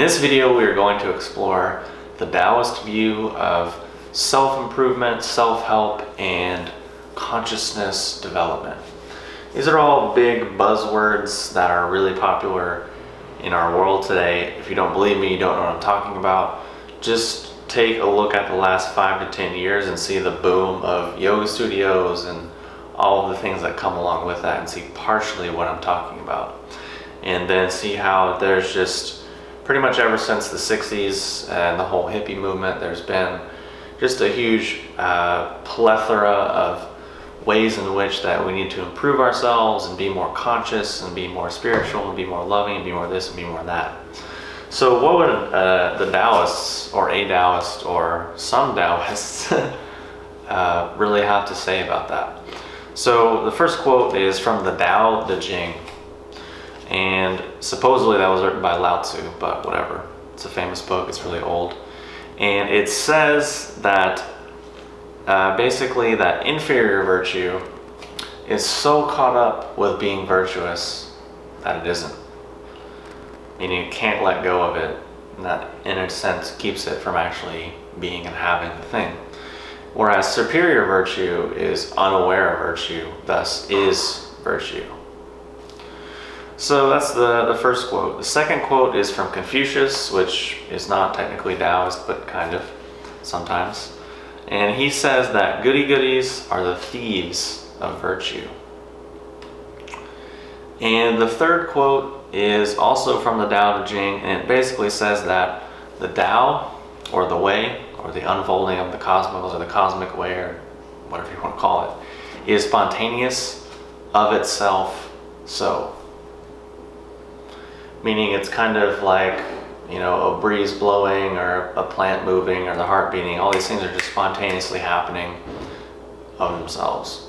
this video, we are going to explore the Taoist view of self-improvement, self-help, and consciousness development. These are all big buzzwords that are really popular in our world today. If you don't believe me, you don't know what I'm talking about, just take a look at the last 5 to 10 years and see the boom of yoga studios and all of the things that come along with that, and see partially what I'm talking about. And then see how there's just pretty much ever since the 60s and the whole hippie movement, there's been just a huge plethora of ways in which that we need to improve ourselves and be more conscious and be more spiritual and be more loving and be more this and be more that. So what would the Taoists or a Taoist or some Taoists really have to say about that? So the first quote is from the Tao Te Ching, and supposedly that was written by Lao Tzu, but whatever. It's a famous book, it's really old. And it says that basically that inferior virtue is so caught up with being virtuous that it isn't. Meaning it can't let go of it, and that in a sense keeps it from actually being and having the thing. Whereas superior virtue is unaware of virtue, thus is virtue. So that's the first quote. The second quote is from Confucius, which is not technically Taoist, but kind of sometimes. And he says that goody-goodies are the thieves of virtue. And the third quote is also from the Tao Te Ching, and it basically says that the Tao, or the way, or the unfolding of the cosmos, or the cosmic way, or whatever you want to call it, is spontaneous, of itself so. Meaning it's kind of like, you know, a breeze blowing or a plant moving or the heart beating. All these things are just spontaneously happening of themselves.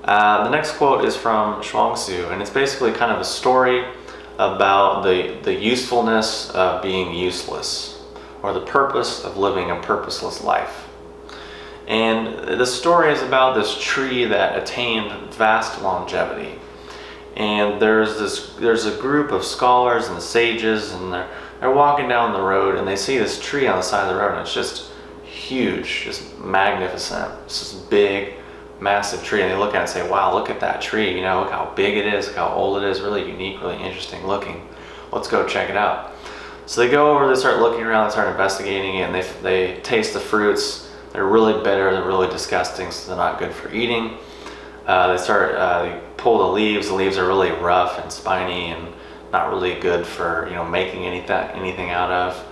The next quote is from Shuangzi, and it's basically kind of a story about the usefulness of being useless, or the purpose of living a purposeless life. And the story is about this tree that attained vast longevity. And there's a group of scholars and sages, and they're walking down the road, and they see this tree on the side of the road, and it's just huge, just magnificent. It's this big, massive tree, and they look at it and say, wow, look at that tree, you know, look how big it is, look how old it is, really unique, really interesting looking. Let's go check it out. So they go over, they start looking around, they start investigating it, and they taste the fruits. They're really bitter, they're really disgusting, so they're not good for eating. They pull the leaves are really rough and spiny and not really good for, you know, making anything out of.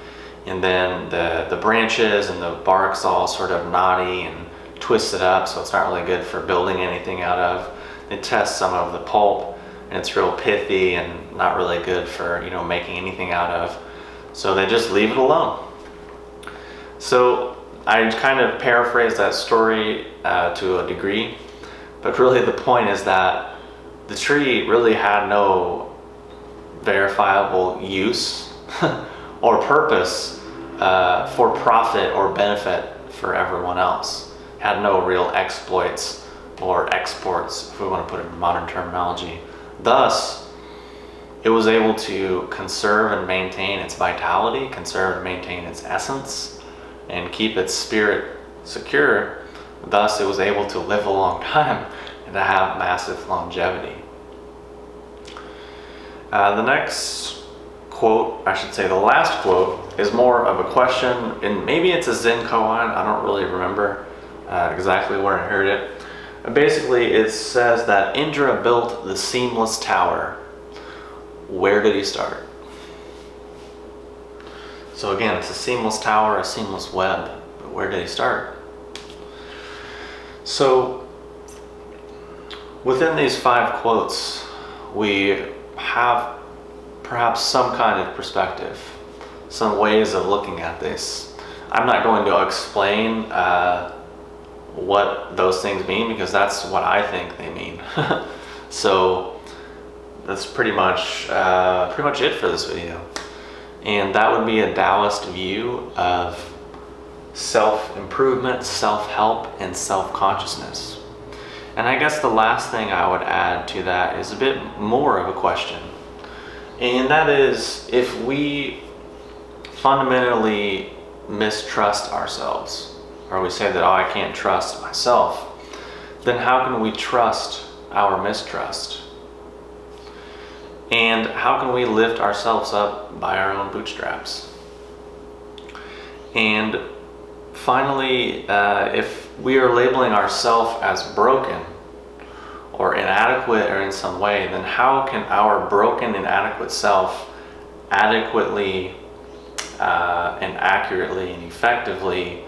And then the branches and the bark's all sort of knotty and twisted up, so it's not really good for building anything out of. They test some of the pulp, and it's real pithy and not really good for, you know, making anything out of. So they just leave it alone. So I kind of paraphrase that story to a degree, but really the point is that the tree really had no verifiable use or purpose for profit or benefit for everyone else. It had no real exploits or exports, if we want to put it in modern terminology. Thus, it was able to conserve and maintain its vitality, conserve and maintain its essence, and keep its spirit secure. Thus, it was able to live a long time and to have massive longevity. The next quote, I should say the last quote, is more of a question, and maybe it's a Zen koan, I don't really remember exactly where I heard it. Basically, it says that Indra built the seamless tower. Where did he start? So again, it's a seamless tower, a seamless web, but where did he start? So within these 5 quotes, we have perhaps some kind of perspective, some ways of looking at this. I'm not going to explain what those things mean, because that's what I think they mean. So that's pretty much it for this video. And that would be a Taoist view of self-improvement, self-help, and self-consciousness. And I guess the last thing I would add to that is a bit more of a question. And that is, if we fundamentally mistrust ourselves, or we say that, oh, I can't trust myself, then how can we trust our mistrust? And how can we lift ourselves up by our own bootstraps? And finally, if we are labeling ourselves as broken or inadequate or in some way, then how can our broken, inadequate self adequately and accurately and effectively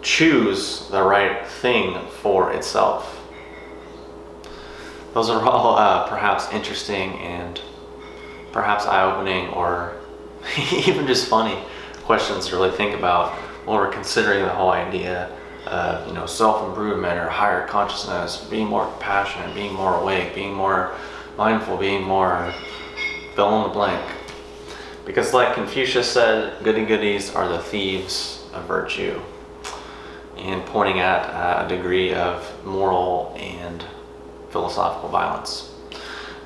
choose the right thing for itself? Those are all perhaps interesting and perhaps eye-opening or even just funny questions to really think about when we're considering the whole idea of self-improvement or higher consciousness, being more compassionate, being more awake, being more mindful, being more fill in the blank. Because like Confucius said, goody goodies are the thieves of virtue, and pointing at a degree of moral and philosophical violence.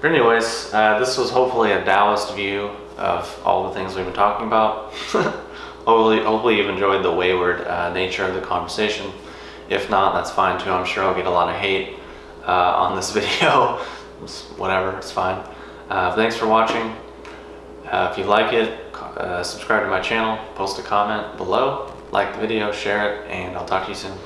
But anyways, this was hopefully a Taoist view of all the things we've been talking about. Hopefully you've enjoyed the wayward nature of the conversation. If not, that's fine too. I'm sure I'll get a lot of hate on this video. Whatever, it's fine. Thanks for watching. If you like it, subscribe to my channel, post a comment below, like the video, share it, and I'll talk to you soon.